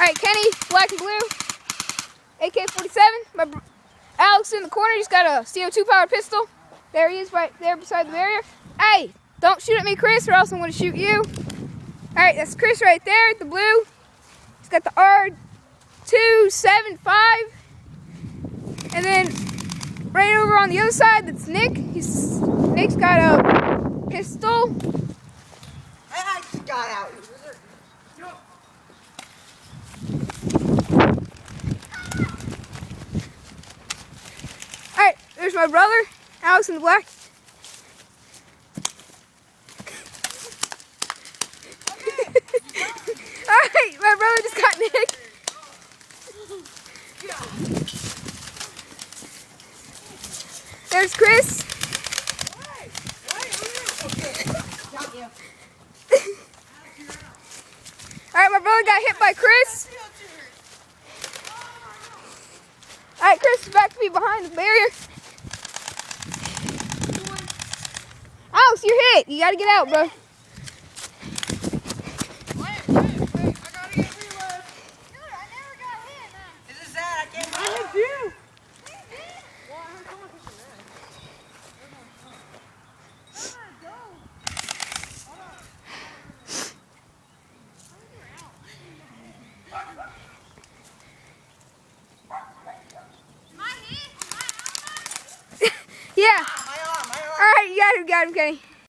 right, Kenny, black and blue, AK-47. Alex in the corner, he's got a CO2 powered pistol. There he is, right there beside the barrier. Hey, don't shoot at me, Chris, or else I'm going to shoot you. All right, that's Chris right there, the blue. He's got the R275. And then right over on the other side, that's Nick. Nick's got a pistol. I just got out. All right, there's my brother, Alex in the black. All right, my brother just got Nick. There's Chris. All right, my brother got hit by Chris. All right, Chris is back to be behind the barrier. Alex, you're hit. You got to get out, bro. Yeah. All right, you got him, Kenny.